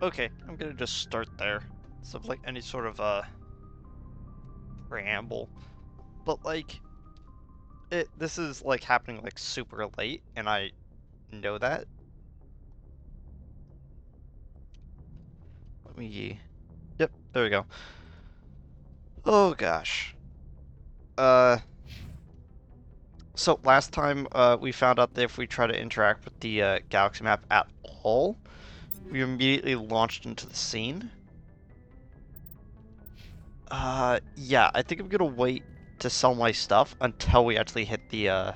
Okay, I'm gonna just start there. Instead of like any sort of preamble. But like this is like happening like super late and I know that. Let me Yep, there we go. Oh gosh. Uh so last time we found out that if we try to interact with the galaxy map at all, we immediately launched into the scene. Yeah, I think I'm gonna wait to sell my stuff until we actually hit the I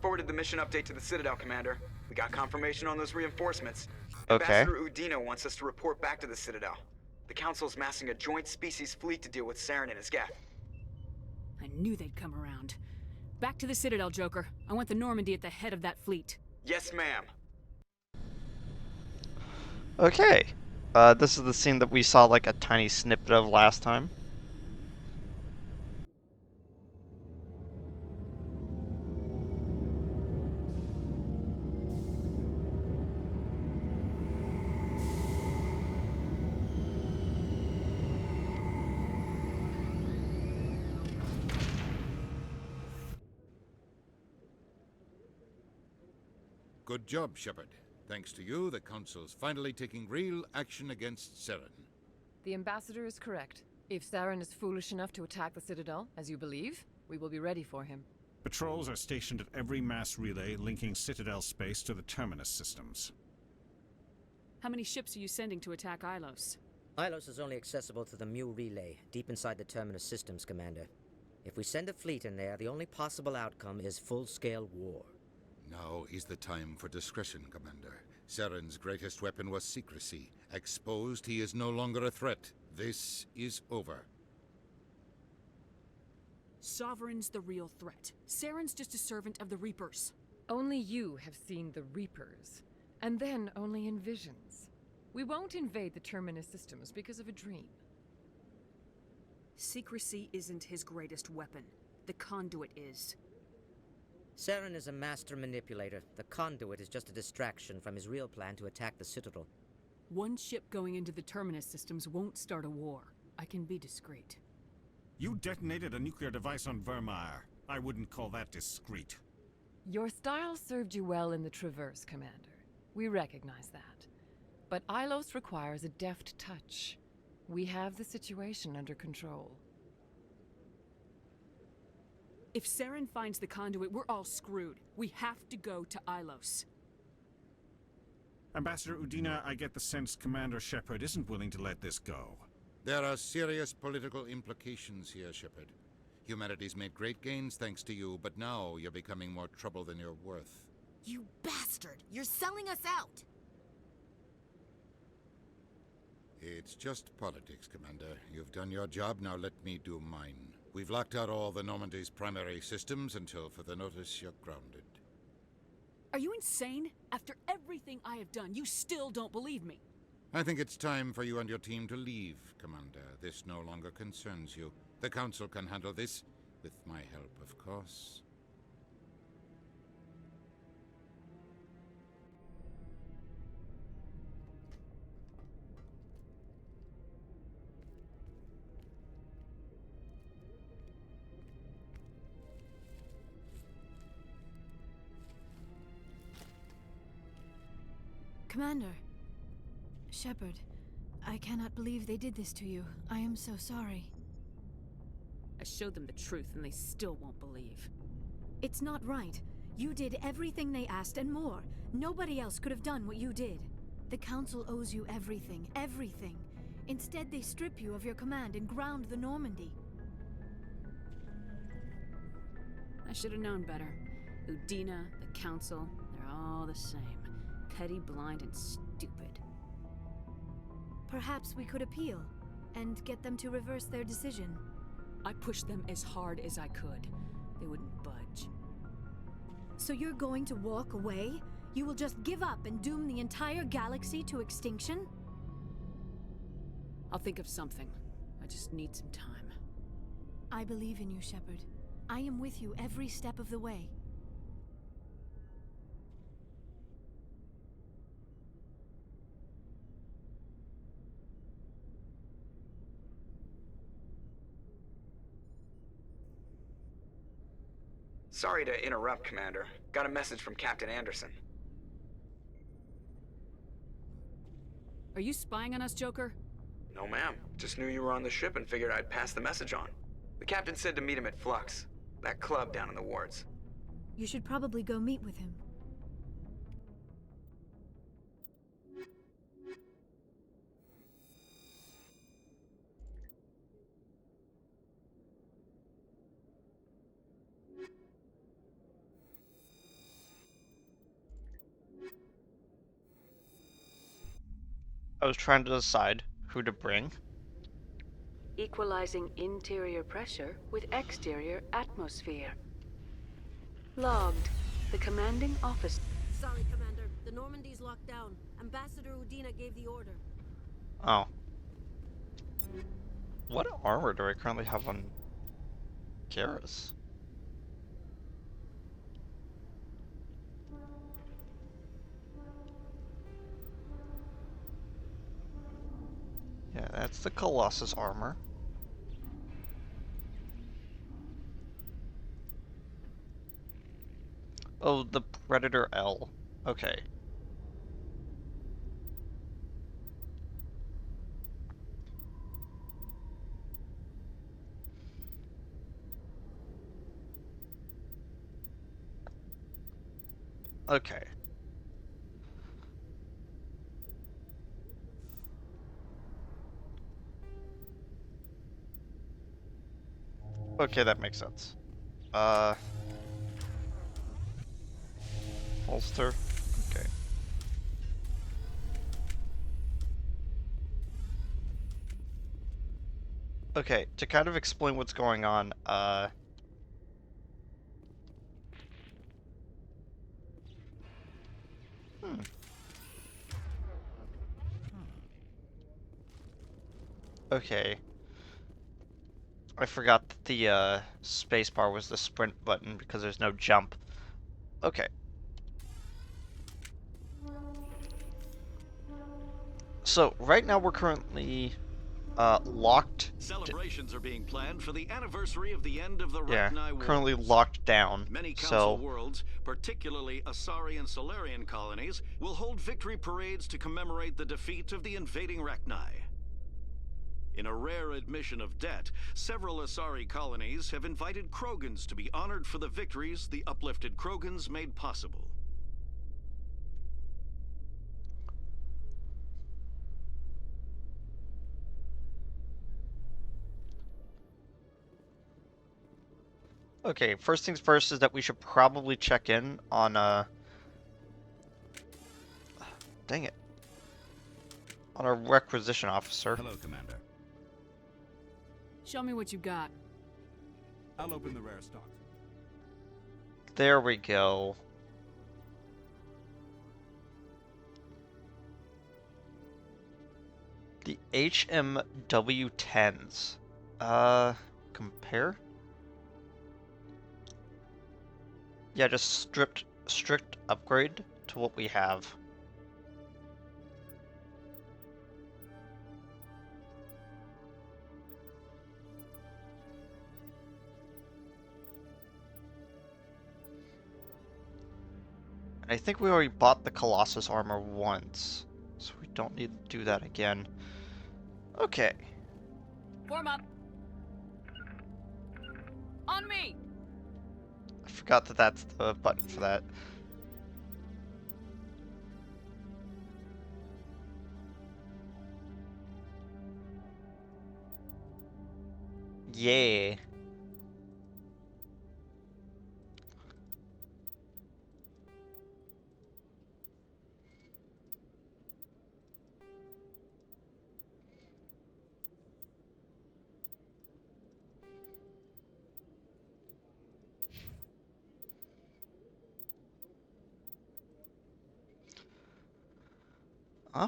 forwarded the mission update to the Citadel, Commander. We got confirmation on those reinforcements. Okay. Ambassador Udina wants us to report back to the Citadel. The Council's massing a joint species fleet to deal with Saren and his Geth. I knew they'd come around. Back to the Citadel, Joker. I want the Normandy at the head of that fleet. Yes, ma'am. Okay. This is the scene that we saw like a tiny snippet of last time. Good job, Shepard. Thanks to you, the Council's finally taking real action against Saren. The Ambassador is correct. If Saren is foolish enough to attack the Citadel, as you believe, we will be ready for him. Patrols are stationed at every mass relay linking Citadel space to the Terminus systems. How many ships are you sending to attack Ilos? Ilos is only accessible to the Mu relay, deep inside the Terminus systems, Commander. If we send a fleet in there, the only possible outcome is full-scale war. Now is the time for discretion, Commander. Saren's greatest weapon was secrecy. Exposed, he is no longer a threat. This is over. Sovereign's the real threat. Saren's just a servant of the Reapers. Only you have seen the Reapers, and then only in visions. We won't invade the Terminus systems because of a dream. Secrecy isn't his greatest weapon. The conduit is. Saren is a master manipulator. The conduit is just a distraction from his real plan to attack the Citadel. One ship going into the Terminus systems won't start a war. I can be discreet. You detonated a nuclear device on Vermeer. I wouldn't call that discreet. Your style served you well in the Traverse, Commander. We recognize that. But Ilos requires a deft touch. We have the situation under control. If Saren finds the conduit, we're all screwed. We have to go to Ilos. Ambassador Udina, I get the sense Commander Shepard isn't willing to let this go. There are serious political implications here, Shepard. Humanity's made great gains thanks to you, but now you're becoming more trouble than you're worth. You bastard! You're selling us out! It's just politics, Commander. You've done your job, now let me do mine. We've locked out all the Normandy's primary systems until further notice you're grounded. Are you insane? After everything I have done, you still don't believe me. I think it's time for you and your team to leave, Commander. This no longer concerns you. The Council can handle this, with my help, of course. Commander. Shepard, I cannot believe they did this to you. I am so sorry. I showed them the truth and they still won't believe. It's not right. You did everything they asked and more. Nobody else could have done what you did. The Council owes you everything, everything. Instead, they strip you of your command and ground the Normandy. I should have known better. Udina, the Council, they're all the same. Petty, blind, and stupid. Perhaps we could appeal, and get them to reverse their decision. I pushed them as hard as I could. They wouldn't budge. So you're going to walk away? You will just give up and doom the entire galaxy to extinction? I'll think of something. I just need some time. I believe in you, Shepard. I am with you every step of the way. Sorry to interrupt, Commander. Got a message from Captain Anderson. Are you spying on us, Joker? No, ma'am. Just knew you were on the ship and figured I'd pass the message on. The captain said to meet him at Flux, that club down in the wards. You should probably go meet with him. I was trying to decide who to bring. Equalizing interior pressure with exterior atmosphere. Logged. The commanding officer. Sorry, Commander. The Normandy's locked down. Ambassador Udina gave the order. Oh. What armor do I currently have on Garrus? Yeah, that's the Colossus armor. Oh, the Predator L. Okay. Okay. Okay, that makes sense. Holster. Okay. Okay, to kind of explain what's going on, Okay. I forgot that the spacebar was the sprint button because there's no jump. Okay. So right now we're currently locked. Celebrations are being planned for the anniversary of the end of the Yeah, Rachni Wars. currently locked down. Many Council So worlds, particularly Asari and Solarian colonies, will hold victory parades to commemorate the defeat of the invading Rachni. In a rare admission of debt, several Asari colonies have invited Krogans to be honored for the victories the uplifted Krogans made possible. okay, first things first is that we should probably check in on dang it. On our requisition officer. Hello, Commander. Show me what you got. I'll open the rare stock. There we go. The HMW10s. Compare? Yeah, just strict upgrade to what we have. I think we already bought the Colossus armor once, so we don't need to do that again. Okay. Form up. On me. I forgot that that's the button for that. Yeah.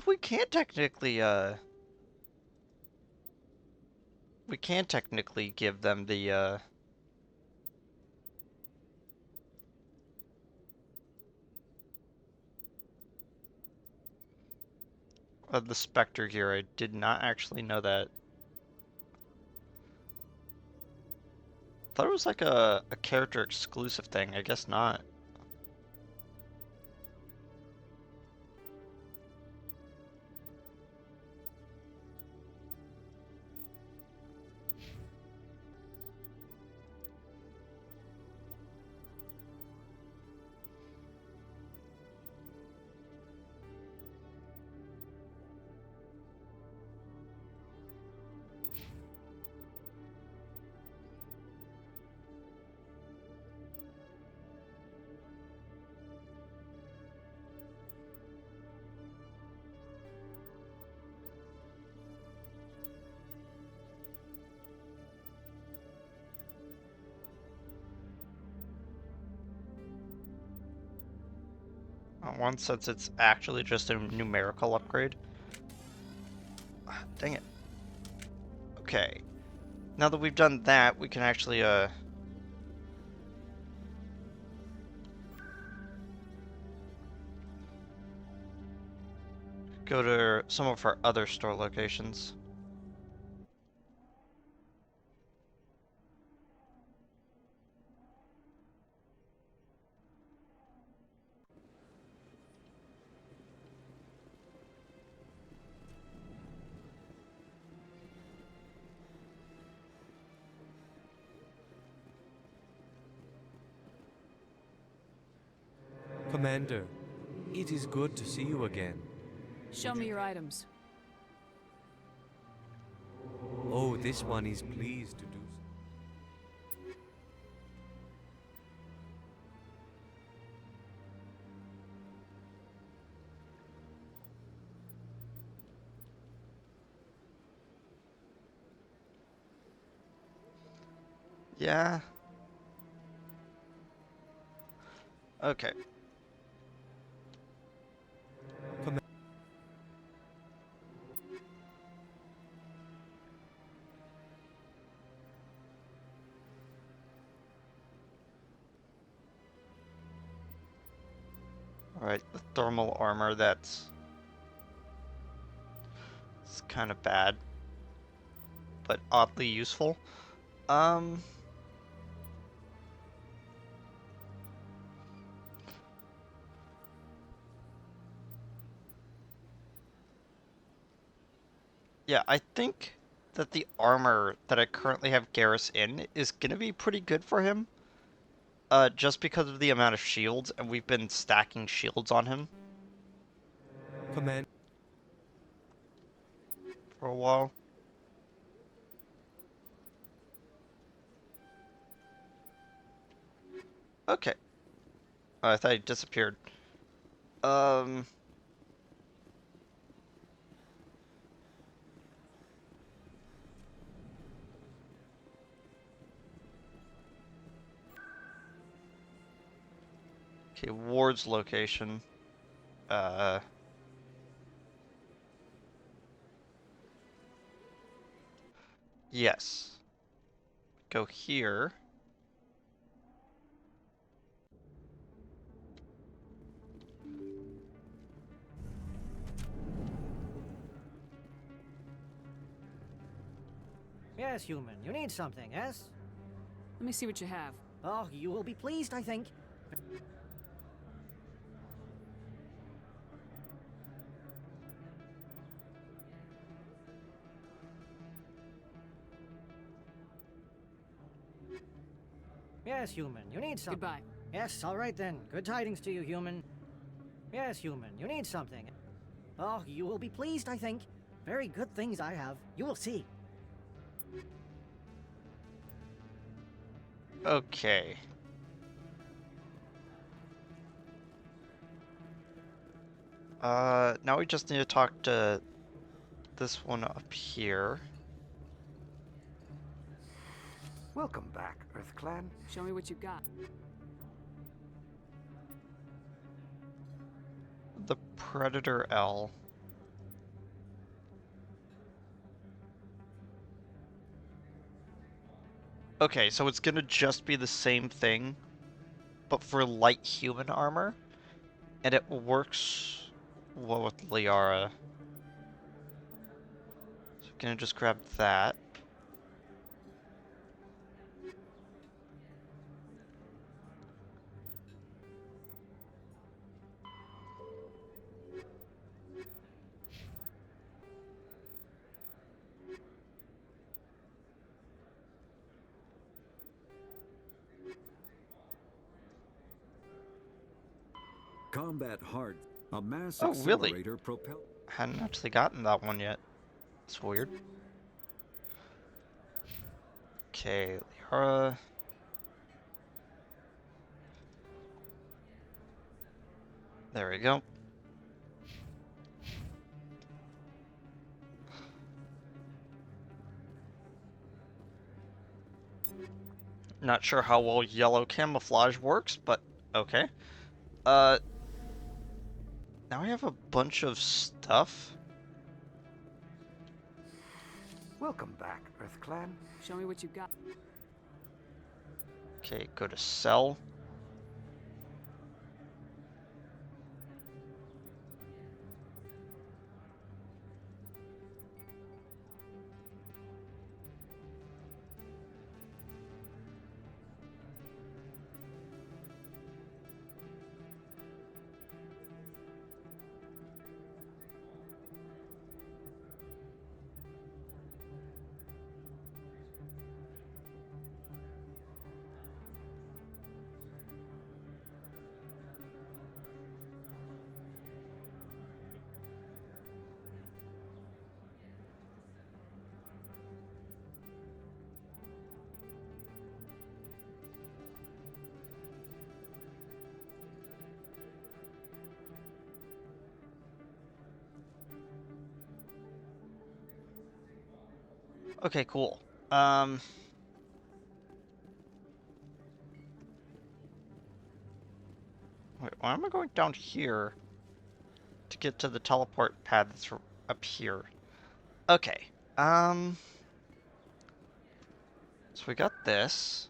We can't technically, we can technically give them the Spectre here. I did not actually know that. Thought it was like a character exclusive thing. I guess not. On one sense, it's actually just a numerical upgrade. Ah, dang it. Okay. Now that we've done that, we can actually, go to some of our other store locations. Commander, it is good to see you again. Show me your items. Oh, this one is pleased to do so. Yeah. Okay. Alright, the thermal armor, it's kind of bad, but oddly useful. Yeah, I think that the armor that I currently have Garrus in is gonna be pretty good for him. Just because of the amount of shields, and we've been stacking shields on him Command. for a while. Okay. Oh, I thought he disappeared. Okay, Ward's location. Yes. Go here. Yes, human. You need something, yes? Let me see what you have. Oh, you will be pleased, I think. Yes, human. You need something. Goodbye. Yes, all right then. Good tidings to you, human. Yes, human. You need something. Oh, you will be pleased, I think. Very good things I have. You will see. Okay. Now we just need to talk to this one up here. Welcome back, EarthClan. Show me what you got. The Predator L. Okay, so it's gonna just be the same thing, but for light human armor, and it works well with Liara. So I'm gonna just grab that. Combat Hard, a mass Oh, really? accelerator propelled. Hadn't actually gotten that one yet. It's weird. Okay, Liara. There we go. Not sure how well yellow camouflage works, but okay. Now we have a bunch of stuff. Welcome back, EarthClan. Show me what you got. Okay, go to sell. Okay, cool. Wait, why am I going down here to get to the teleport pad that's up here? Okay. So we got this.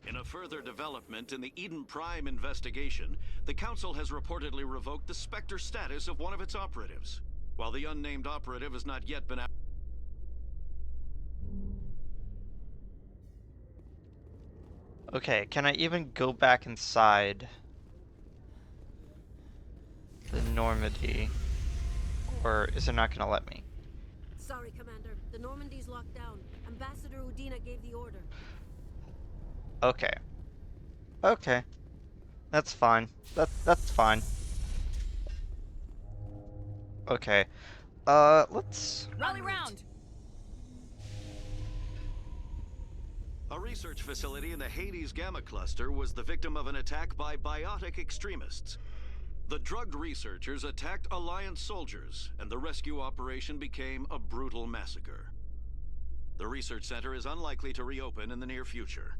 In a further development in the Eden Prime investigation, the Council has reportedly revoked the Spectre status of one of its operatives. While the unnamed operative has not yet been out. Okay, can I even go back inside the Normandy? Or is it not gonna let me? Sorry, Commander. The Normandy's locked down. Ambassador Udina gave the order. Okay. Okay. That's fine. That's fine. Okay. Let's... Rally round! A research facility in the Hades Gamma Cluster was the victim of an attack by biotic extremists. The drugged researchers attacked Alliance soldiers, and the rescue operation became a brutal massacre. The research center is unlikely to reopen in the near future.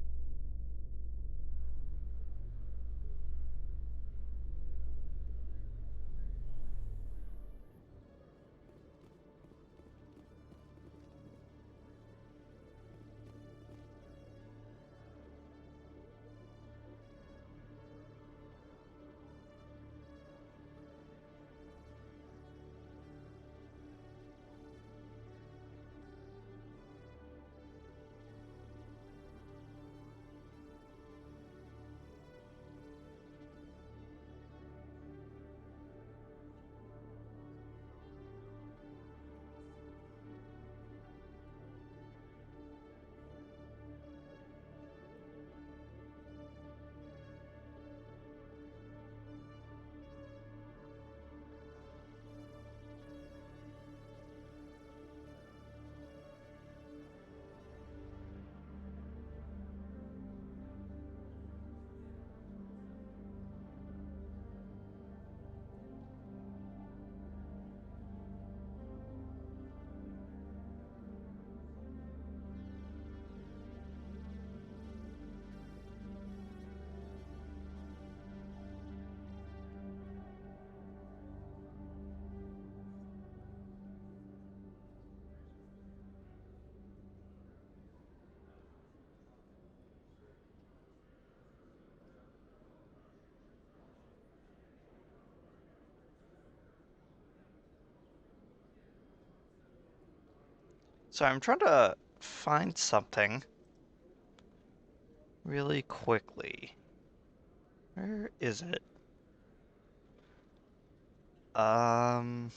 So I'm trying to find something really quickly. Where is it? Um.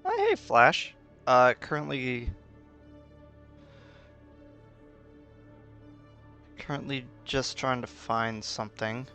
Oh, hey, Flash. Currently just trying to find something.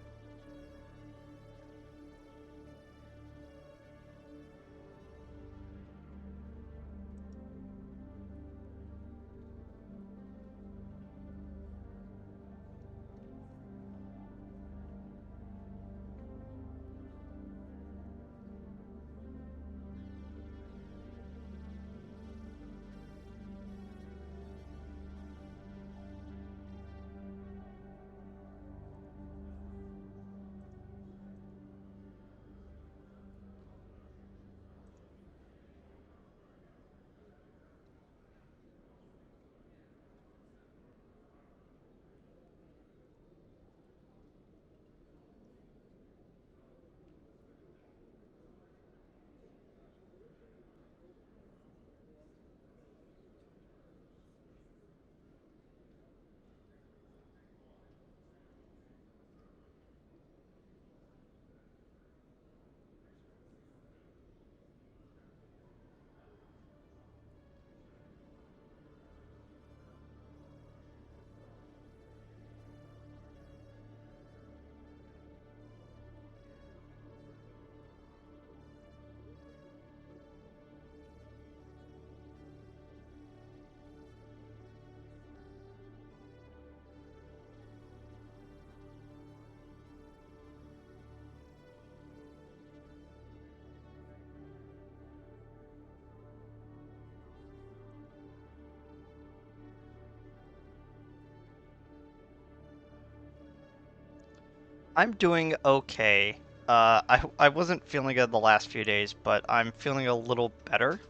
I'm doing okay. I wasn't feeling good the last few days, but I'm feeling a little better.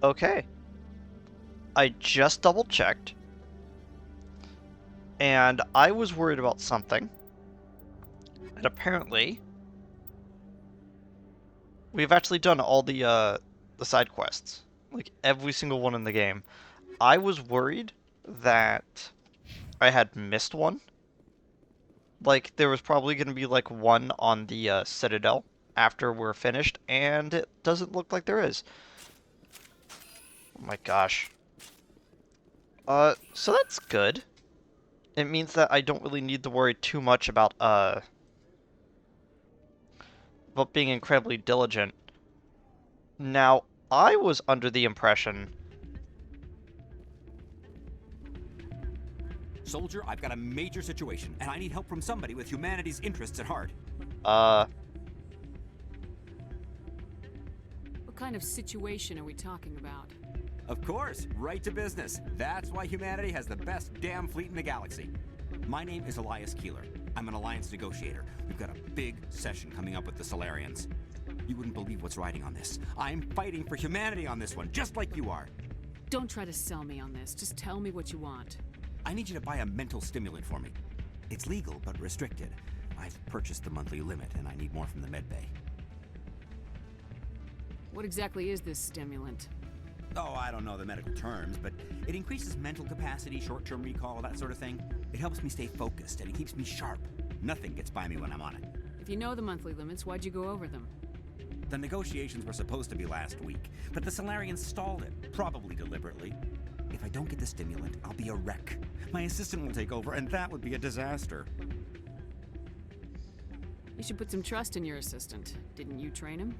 Okay. I just double checked. And I was worried about something. And apparently, we've actually done all the side quests. Like, every single one in the game. I was worried that I had missed one. Like, there was probably going to be, like, one on the Citadel after we're finished, and it doesn't look like there is. Oh my gosh. So that's good. It means that I don't really need to worry too much about being incredibly diligent. Now, I was under the impression... Soldier, I've got a major situation, and I need help from somebody with humanity's interests at heart. What kind of situation are we talking about? Of course, right to business. That's why humanity has the best damn fleet in the galaxy. My name is Elias Keeler. I'm an alliance negotiator. We've got a big session coming up with the Solarians. You wouldn't believe what's riding on this. I'm fighting for humanity on this one, just like you are. Don't try to sell me on this. Just tell me what you want. I need you to buy a mental stimulant for me. It's legal, but restricted. I've purchased the monthly limit, and I need more from the medbay. What exactly is this stimulant? Oh, I don't know the medical terms, but it increases mental capacity, short-term recall, that sort of thing. It helps me stay focused, and it keeps me sharp. Nothing gets by me when I'm on it. If you know the monthly limits, why'd you go over them? The negotiations were supposed to be last week, but the Solarians stalled it, probably deliberately. If I don't get the stimulant, I'll be a wreck. My assistant will take over, and that would be a disaster. You should put some trust in your assistant. Didn't you train him?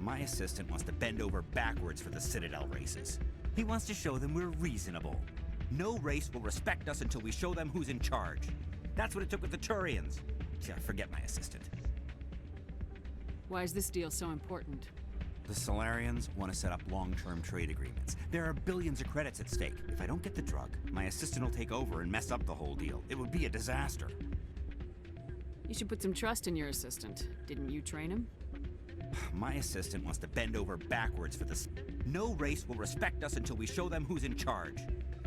My assistant wants to bend over backwards for the Citadel races. He wants to show them we're reasonable. No race will respect us until we show them who's in charge. That's what it took with the Turians. Yeah, forget my assistant. Why is this deal so important? The Solarians want to set up long-term trade agreements. There are billions of credits at stake. If I don't get the drug, my assistant will take over and mess up the whole deal. It would be a disaster. You should put some trust in your assistant. Didn't you train him? My assistant wants to bend over backwards for this. No race will respect us until we show them who's in charge.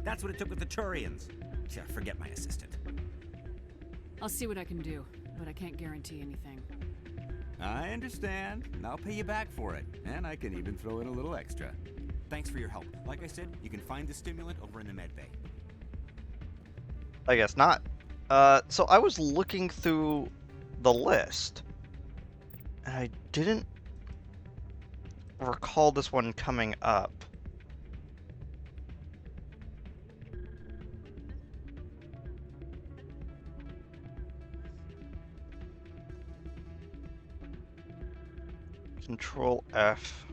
That's what it took with the Turians. Yeah, forget my assistant. I'll see what I can do, but I can't guarantee anything. I understand, and I'll pay you back for it. And I can even throw in a little extra. Thanks for your help. Like I said, you can find the stimulant over in the medbay. I guess not. So I was looking through the list, and I didn't recall this one coming up. Control F.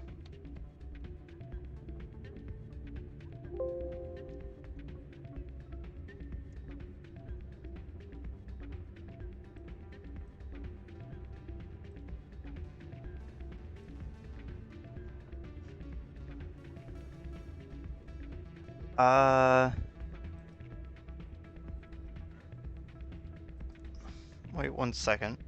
Wait 1 second.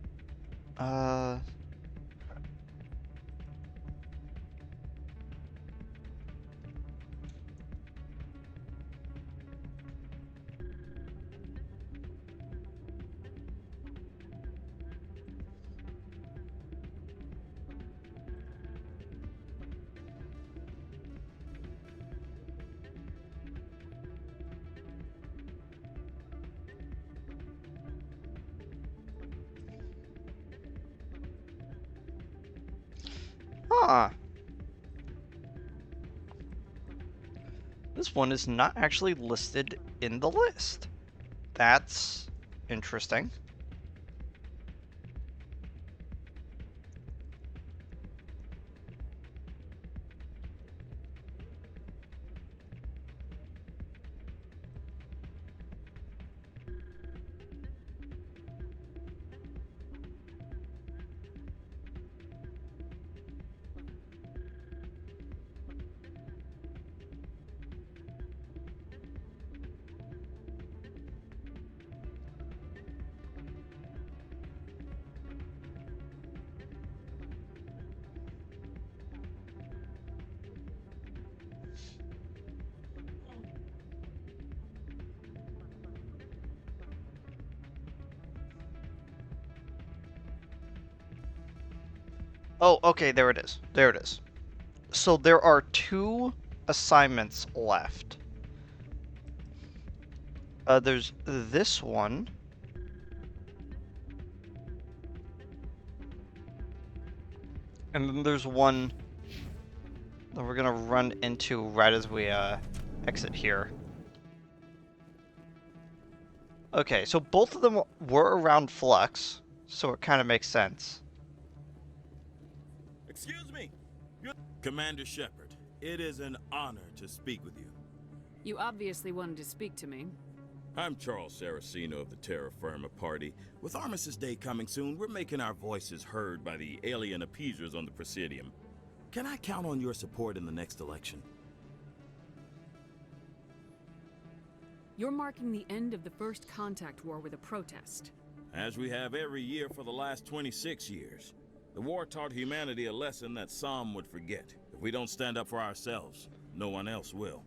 Huh. This one is not actually listed in the list. That's interesting. Oh, okay, there it is. There it is. So there are 2 assignments left. There's this one. And then there's one that we're gonna run into right as we exit here. Okay, so both of them were around Flux, so it kind of makes sense. Excuse me! Commander Shepard, it is an honor to speak with you. You obviously wanted to speak to me. I'm Charles Saraceno of the Terra Firma Party. With Armistice Day coming soon, we're making our voices heard by the alien appeasers on the Presidium. Can I count on your support in the next election? You're marking the end of the First Contact War with a protest. As we have every year for the last 26 years. The war taught humanity a lesson that some would forget. If we don't stand up for ourselves, no one else will.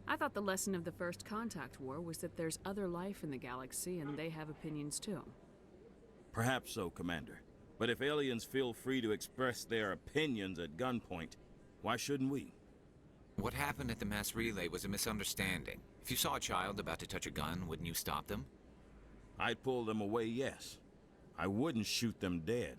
I thought the lesson of the First Contact War was that there's other life in the galaxy and they have opinions too. Perhaps so, Commander. But if aliens feel free to express their opinions at gunpoint, why shouldn't we? What happened at the mass relay was a misunderstanding. If you saw a child about to touch a gun, wouldn't you stop them? I'd pull them away, yes. I wouldn't shoot them dead.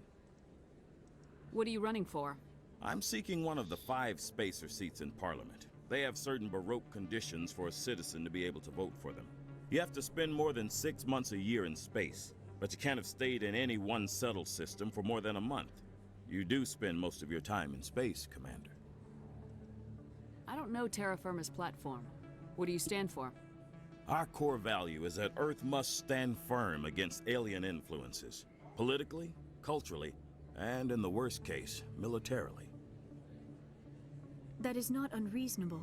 What are you running for? I'm seeking one of the 5 spacer seats in Parliament. They have certain Baroque conditions for a citizen to be able to vote for them. You have to spend more than 6 months a year in space, but you can't have stayed in any one settled system for more than a month. You do spend most of your time in space, Commander. I don't know Terra Firma's platform. What do you stand for? Our core value is that Earth must stand firm against alien influences. Politically, culturally, and in the worst case, militarily. That is not unreasonable,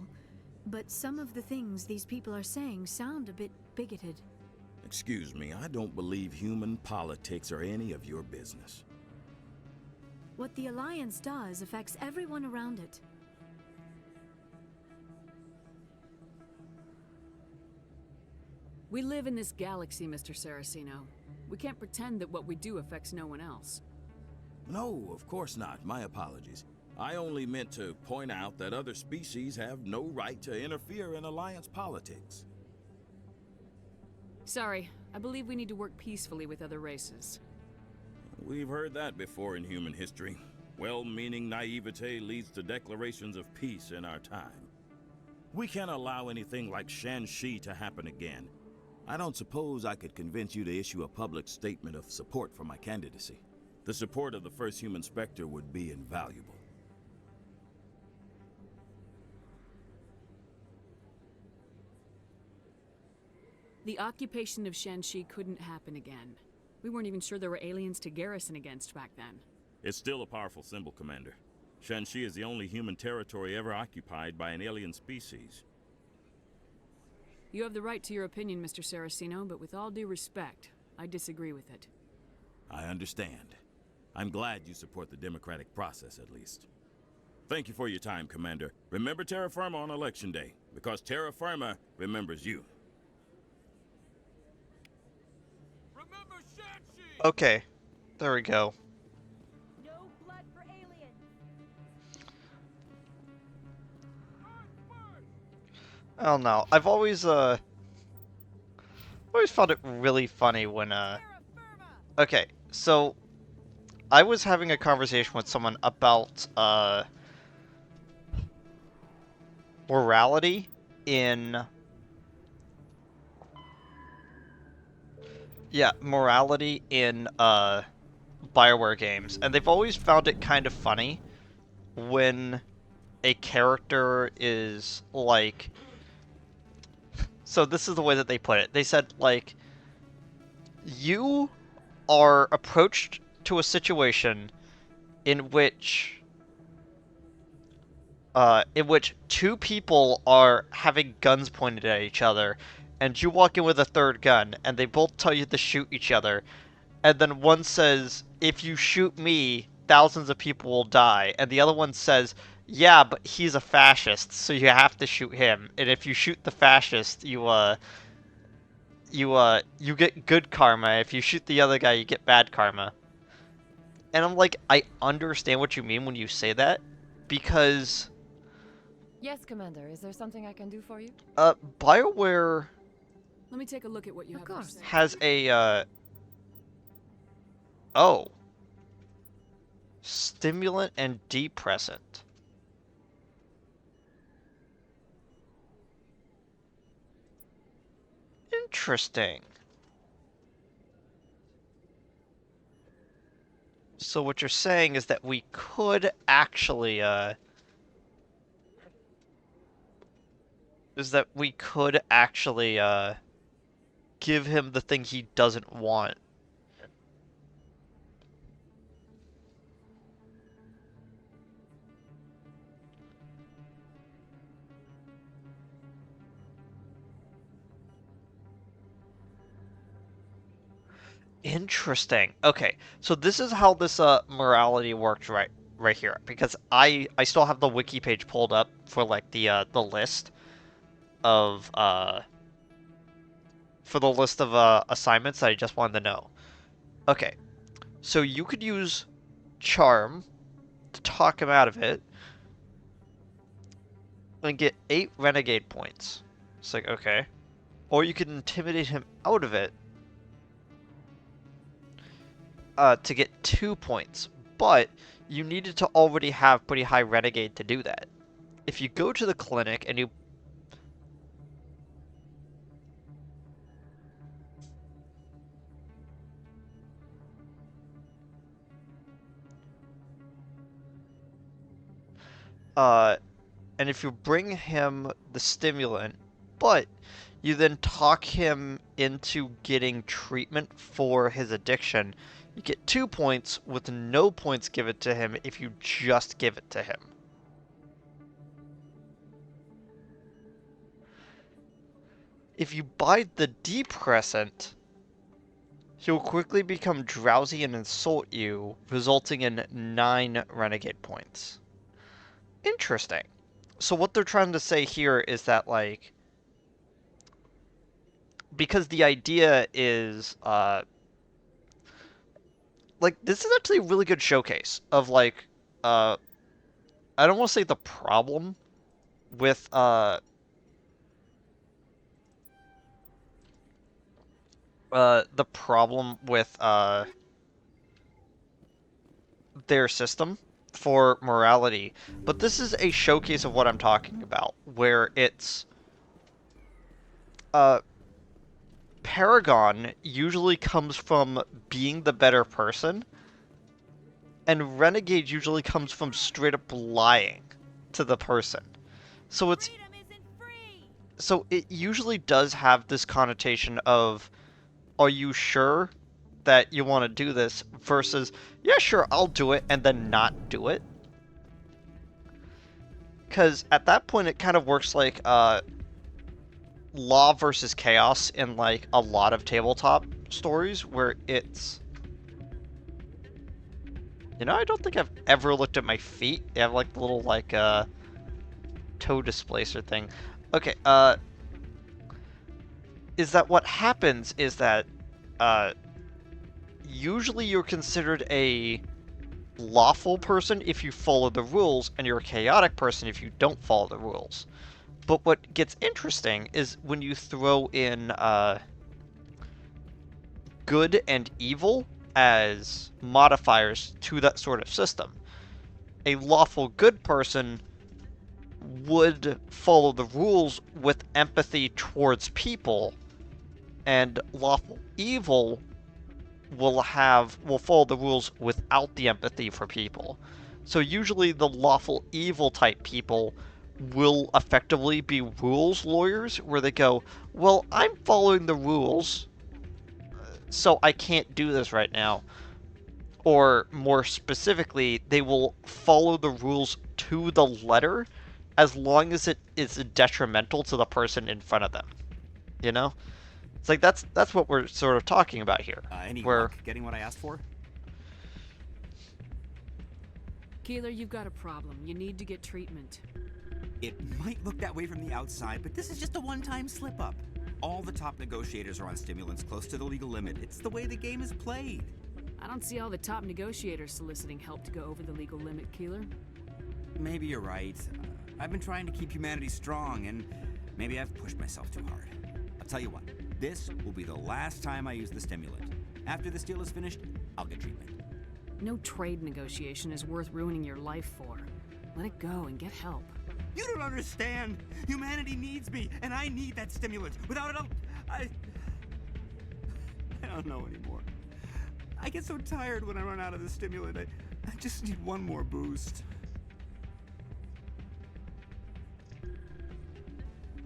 but some of the things these people are saying sound a bit bigoted. Excuse me, I don't believe human politics are any of your business. What the Alliance does affects everyone around it. We live in this galaxy, Mr. Saraceno. We can't pretend that what we do affects no one else. No, of course not. My apologies. I only meant to point out that other species have no right to interfere in Alliance politics. Sorry, I believe we need to work peacefully with other races. We've heard that before in human history. Well-meaning naivete leads to declarations of peace in our time. We can't allow anything like Shan-Shi to happen again. I don't suppose I could convince you to issue a public statement of support for my candidacy. The support of the first human Spectre would be invaluable. The occupation of Shan-Shi couldn't happen again. We weren't even sure there were aliens to garrison against back then. It's still a powerful symbol, Commander. Shan-Shi is the only human territory ever occupied by an alien species. You have the right to your opinion, Mr. Saraceno, but with all due respect, I disagree with it. I understand. I'm glad you support the democratic process, at least. Thank you for your time, Commander. Remember Terra Firma on Election Day, because Terra Firma remembers you. Okay, there we go. No blood for aliens. I don't know. I've always found it really funny when okay, so I was having a conversation with someone about morality in morality in BioWare games, and they've always found it kind of funny when a character is like, so this is the way that they put it. They said, like, you are approached to a situation in which 2 people are having guns pointed at each other, and you walk in with a third gun, and they both tell you to shoot each other, and then one says, if you shoot me, thousands of people will die, and the other one says, yeah, but he's a fascist, so you have to shoot him, and if you shoot the fascist, you you get good karma. If you shoot the other guy, you get bad karma. And I'm like, I understand what you mean when you say that, because Yes, Commander. Is there something I can do for you? BioWare Let me take a look at what you have. course. has a oh, stimulant and depressant. Interesting. So what you're saying is that we could actually give him the thing he doesn't want. Interesting. Okay, so this is how this morality works right here, because I still have the wiki page pulled up for like the list of assignments that I just wanted to know. Okay, so you could use charm to talk him out of it and get 8 renegade points. It's like, okay. Or you could intimidate him out of it to get 2 points, but you needed to already have pretty high renegade to do that. If you go to the clinic and you and if you bring him the stimulant, but you then talk him into getting treatment for his addiction, you get 2 points with no points given to him if you just give it to him. If you buy the depressant, he'll quickly become drowsy and insult you, resulting in 9 renegade points. Interesting. So what they're trying to say here is that, like, because the idea is, like, this is actually a really good showcase of, like, I don't want to say the problem with, their system for morality, but this is a showcase of what I'm talking about, where it's, Paragon usually comes from being the better person, and Renegade usually comes from straight up lying to the person. So it's, so it usually does have this connotation of, are you sure that you want to do this, versus, yeah, sure, I'll do it, and then not do it. Because at that point, it kind of works like law versus chaos in, like, a lot of tabletop stories, where it's... You know, I don't think I've ever looked at my feet. They have, like, the little, like, toe displacer thing. Okay, is that what happens is that, usually you're considered a lawful person if you follow the rules, and you're a chaotic person if you don't follow the rules. But what gets interesting is when you throw in good and evil as modifiers to that sort of system. A lawful good person would follow the rules with empathy towards people, and lawful evil will follow the rules without the empathy for people. So usually the lawful evil type people will effectively be rules lawyers, where they go, well, I'm following the rules, so I can't do this right now. Or more specifically, they will follow the rules to the letter as long as it is detrimental to the person in front of them. You know? It's like that's what we're sort of talking about here. Any where... luck getting what I asked for? Keeler, you've got a problem. You need to get treatment. It might look that way from the outside, but this is just a one-time slip-up. All the top negotiators are on stimulants close to the legal limit. It's the way the game is played. I don't see all the top negotiators soliciting help to go over the legal limit, Keeler. Maybe you're right. I've been trying to keep humanity strong, and maybe I've pushed myself too hard. I'll tell you what, this will be the last time I use the stimulant. After this deal is finished, I'll get treatment. No trade negotiation is worth ruining your life for. Let it go and get help. You don't understand! Humanity needs me, and I need that stimulant. Without it, I don't know anymore. I get so tired when I run out of the stimulant. I just need one more boost.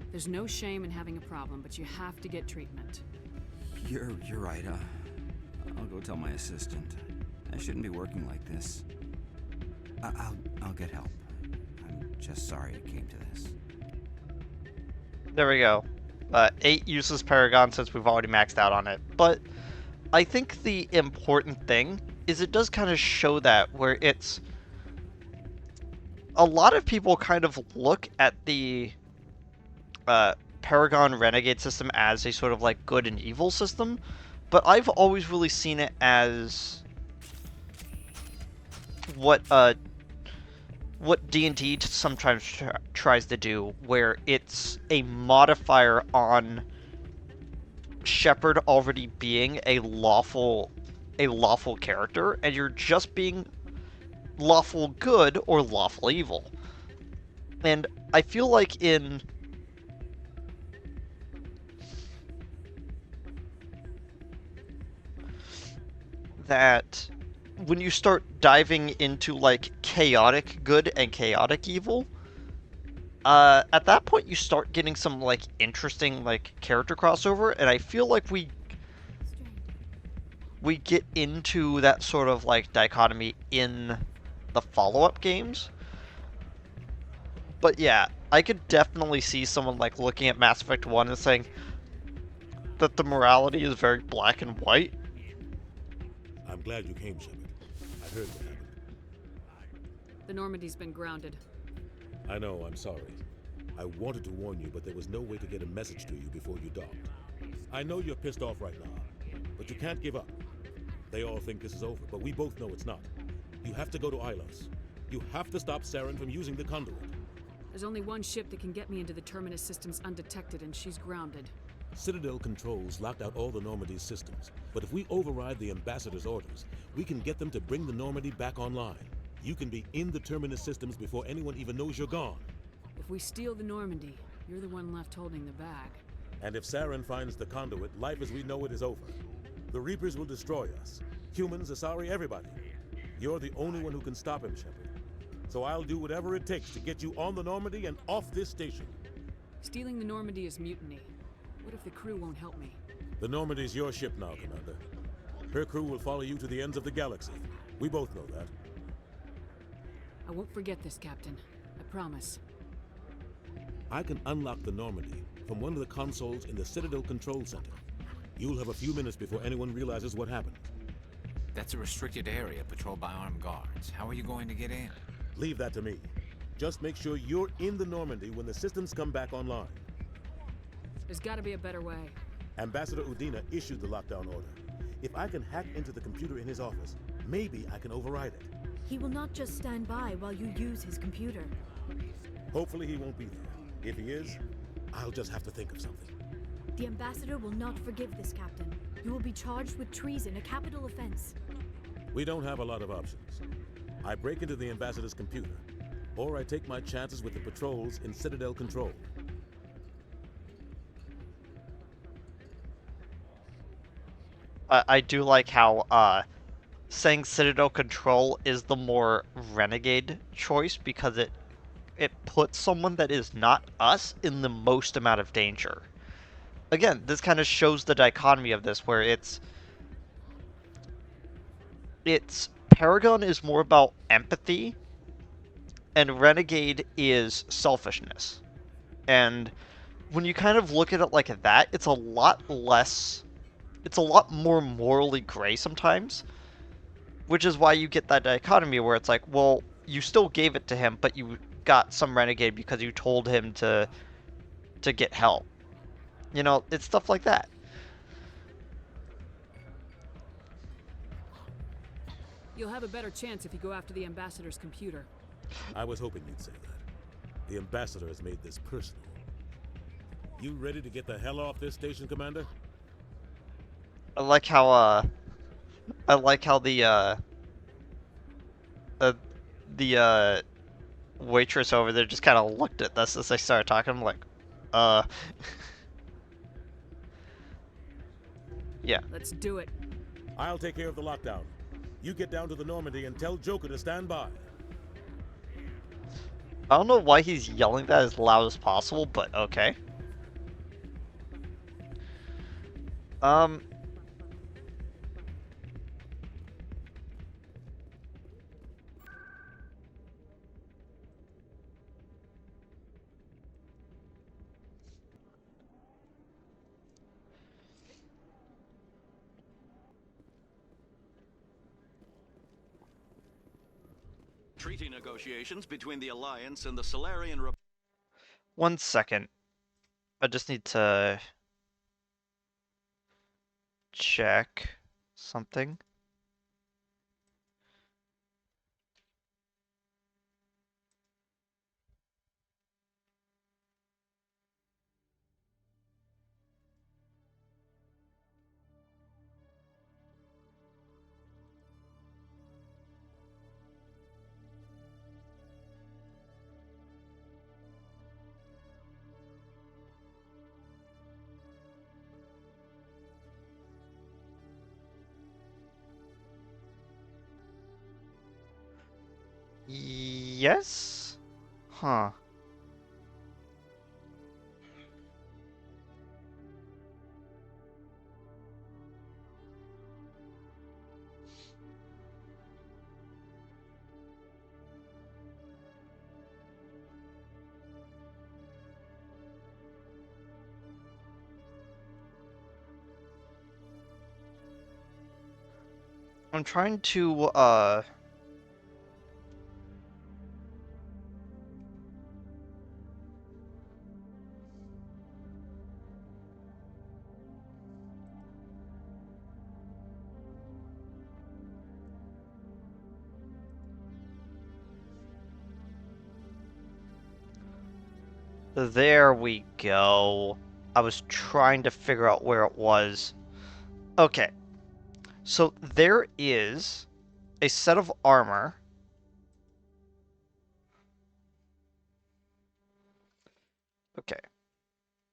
There's no shame in having a problem, but you have to get treatment. You're right. I'll go tell my assistant. I shouldn't be working like this. I'll get help. I'm just sorry it came to this. There we go. 8 useless Paragon since we've already maxed out on it. But I think the important thing is it does kind of show that, where it's... A lot of people kind of look at the Paragon Renegade system as a sort of like good and evil system, but I've always really seen it as what D&D sometimes tries to do, where it's a modifier on Shepard already being a lawful character, and you're just being lawful good or lawful evil. And I feel like in that when you start diving into like chaotic good and chaotic evil, at that point you start getting some like interesting like character crossover, and I feel like we get into that sort of like dichotomy in the follow-up games. But yeah, I could definitely see someone like looking at Mass Effect 1 and saying that the morality is very black and white. I'm glad you came, Shepard. I heard what happened. The Normandy's been grounded. I know, I'm sorry. I wanted to warn you, but there was no way to get a message to you before you docked. I know you're pissed off right now, but you can't give up. They all think this is over, but we both know it's not. You have to go to Ilos. You have to stop Saren from using the conduit. There's only one ship that can get me into the Terminus systems undetected, and she's grounded. Citadel controls locked out all the Normandy's systems, but if we override the Ambassador's orders, we can get them to bring the Normandy back online. You can be in the Terminus systems before anyone even knows you're gone. If we steal the Normandy, you're the one left holding the bag. And if Saren finds the conduit, life as we know it is over. The Reapers will destroy us. Humans, Asari, everybody. You're the only one who can stop him, Shepard. So I'll do whatever it takes to get you on the Normandy and off this station. Stealing the Normandy is mutiny. What if the crew won't help me? The Normandy's your ship now, Commander. Her crew will follow you to the ends of the galaxy. We both know that. I won't forget this, Captain. I promise. I can unlock the Normandy from one of the consoles in the Citadel Control Center. You'll have a few minutes before anyone realizes what happened. That's a restricted area patrolled by armed guards. How are you going to get in? Leave that to me. Just make sure you're in the Normandy when the systems come back online. There's gotta be a better way. Ambassador Udina issued the lockdown order. If I can hack into the computer in his office, maybe I can override it. He will not just stand by while you use his computer. Hopefully he won't be there. If he is, I'll just have to think of something. The Ambassador will not forgive this, Captain. You will be charged with treason, a capital offense. We don't have a lot of options. I break into the Ambassador's computer, or I take my chances with the patrols in Citadel Control. I do like how saying Citadel Control is the more renegade choice, because it puts someone that is not us in the most amount of danger. Again, this kind of shows the dichotomy of this, where it's Paragon is more about empathy, and Renegade is selfishness. And when you kind of look at it like that, it's a lot more morally gray sometimes, which is why you get that dichotomy where it's like, well, you still gave it to him, but you got some Renegade because you told him to get help. You know, it's stuff like that. You'll have a better chance if you go after the ambassador's computer. I was hoping you'd say that. The ambassador has made this personal. You ready to get the hell off this station, Commander? I like how the waitress over there just kind of looked at us as they started talking. I'm like, yeah. Let's do it. I'll take care of the lockdown. You get down to the Normandy and tell Joker to stand by. I don't know why he's yelling that as loud as possible, but okay. Treaty negotiations between the Alliance and the Solarian Republic. 1 second. I just need to check something. Yes? Huh. I'm trying to, There we go. I was trying to figure out where it was. Okay. So there is a set of armor. Okay.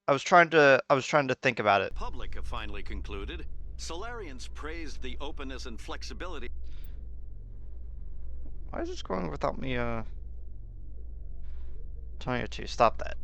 I was trying to think about it. Public have finally concluded. Solarians praised the openness and flexibility. Why is this going without me telling you to stop that?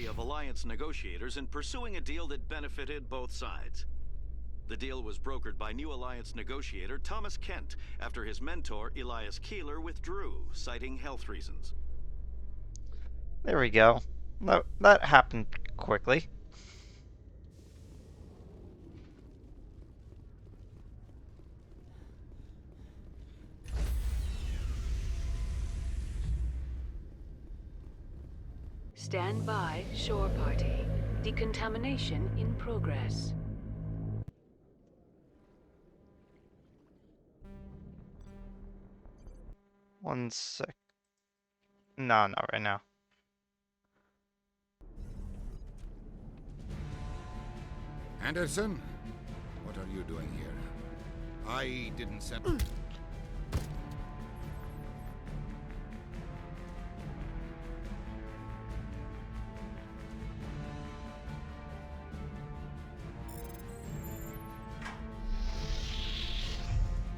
Of Alliance negotiators in pursuing a deal that benefited both sides. The deal was brokered by new Alliance negotiator Thomas Kent after his mentor Elias Keeler withdrew, citing health reasons. There we go. That happened quickly. Stand by, shore party. Decontamination in progress. One sec. No, not right now. Anderson, what are you doing here? I didn't send...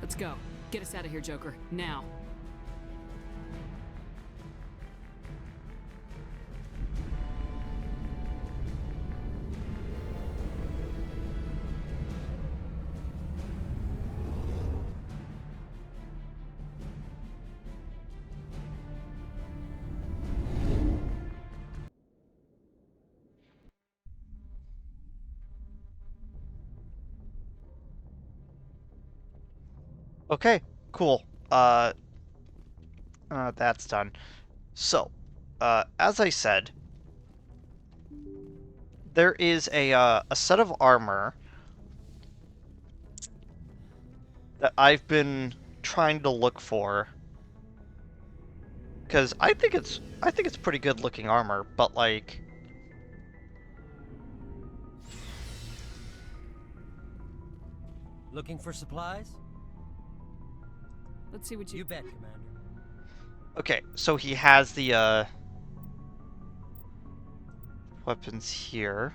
Let's go. Get us out of here, Joker. Now. Okay, cool. That's done. So, as I said, there is a set of armor that I've been trying to look for, because I think it's pretty good looking armor, but like, Looking for supplies? Let's see what you bet, Commander. okay, so he has the weapons here.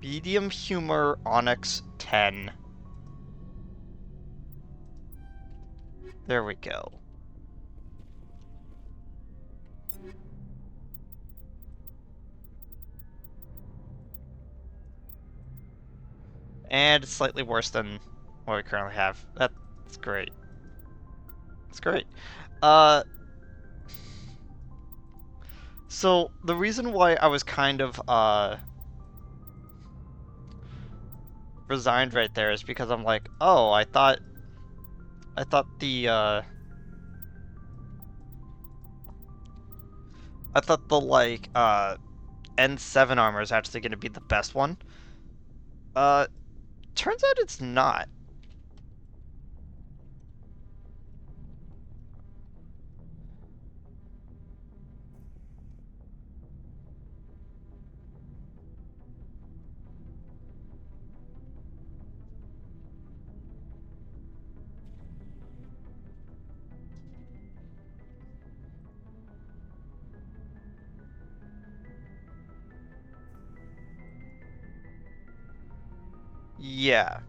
Medium Humor Onyx 10. There we go. And it's slightly worse than what we currently have. That's great. That's great. So the reason why I was kind of resigned right there is because I'm like, oh, I thought the like N7 armor is actually going to be the best one. Turns out it's not. Yeah.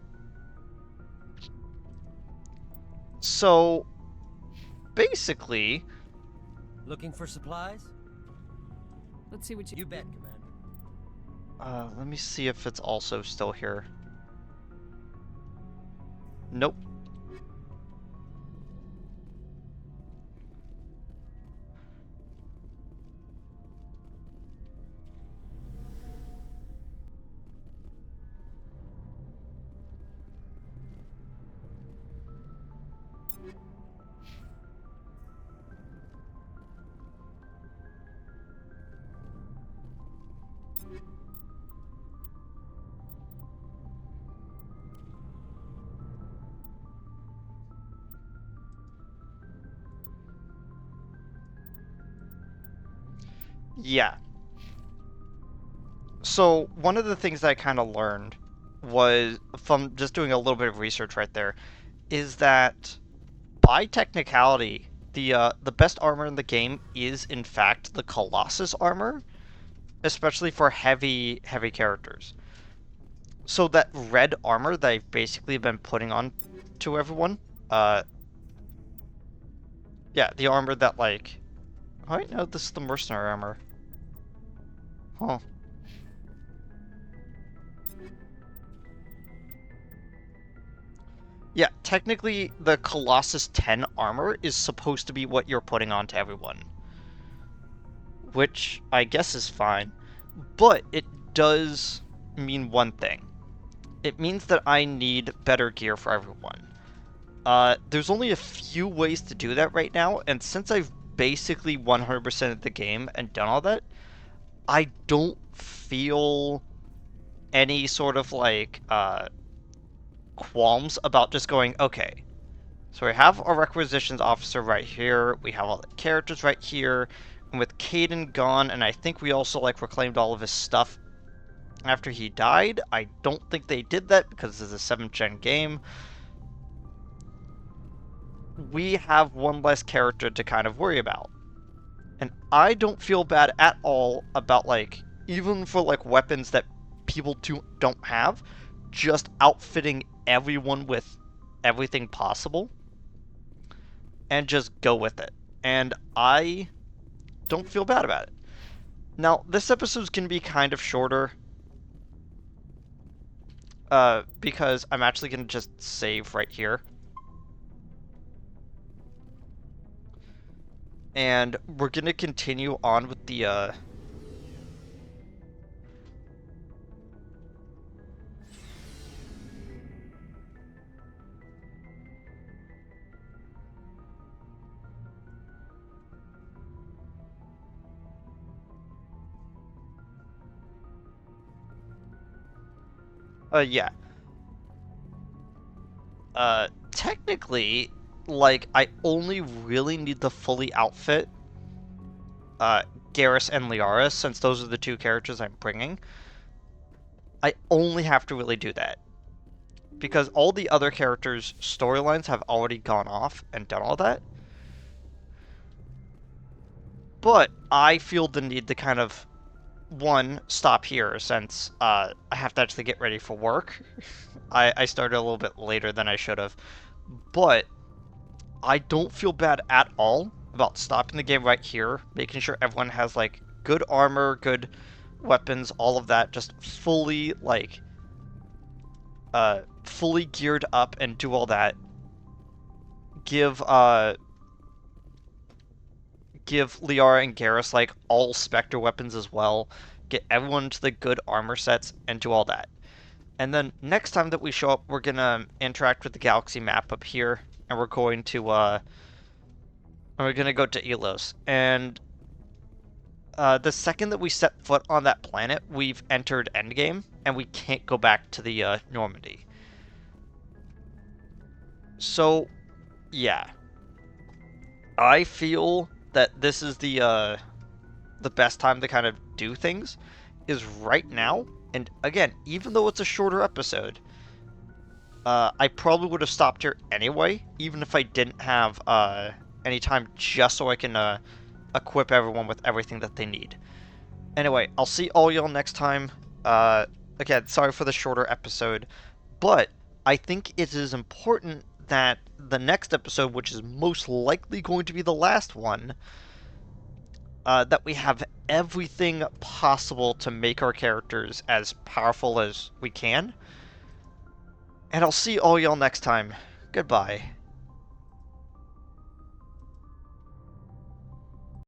So, basically... Looking for supplies? Let's see what you bet, Commander. let me see if it's also still here. Nope. Yeah. So, one of the things that I kind of learned was, from just doing a little bit of research right there, is that by technicality, the best armor in the game is in fact the Colossus armor, especially for heavy characters. So that red armor that I've basically been putting on to everyone, yeah, the armor that like, oh wait, no, this is the mercenary armor. Huh. Yeah, technically the Colossus 10 armor is supposed to be what you're putting on to everyone. Which I guess is fine. But it does mean one thing. It means that I need better gear for everyone. There's only a few ways to do that right now, and since I've basically 100%ed the game and done all that, I don't feel any sort of like qualms about just going, okay, so we have our requisitions officer right here, we have all the characters right here, and with Kaidan gone, and I think we also like reclaimed all of his stuff after he died. I don't think they did that because this is a 7th gen game. We have one less character to kind of worry about. And I don't feel bad at all about, like, even for like weapons that people don't have, just outfitting everyone with everything possible and just go with it. And I don't feel bad about it. Now, this episode's gonna be kind of shorter because I'm actually gonna just save right here. And we're gonna continue on with the Yeah. Technically, like, I only really need to fully outfit Garrus and Liara, since those are the two characters I'm bringing. I only have to really do that. Because all the other characters' storylines have already gone off and done all that. But I feel the need to kind of, one, stop here, since I have to actually get ready for work. I started a little bit later than I should have. But I don't feel bad at all about stopping the game right here, making sure everyone has, like, good armor, good weapons, all of that, just fully, like, fully geared up and do all that. Give Liara and Garrus, like, all Spectre weapons as well. Get everyone to the good armor sets and do all that. And then next time that we show up, we're gonna interact with the galaxy map up here, and we're going to go to Elos. And the second that we set foot on that planet, we've entered Endgame, and we can't go back to the Normandy. So, yeah, I feel that this is the best time to kind of do things is right now. And again, even though it's a shorter episode, I probably would have stopped here anyway, even if I didn't have any time, just so I can equip everyone with everything that they need. Anyway, I'll see all y'all next time. Again, sorry for the shorter episode, but I think it is important that the next episode, which is most likely going to be the last one, that we have everything possible to make our characters as powerful as we can. And I'll see all y'all next time. Goodbye.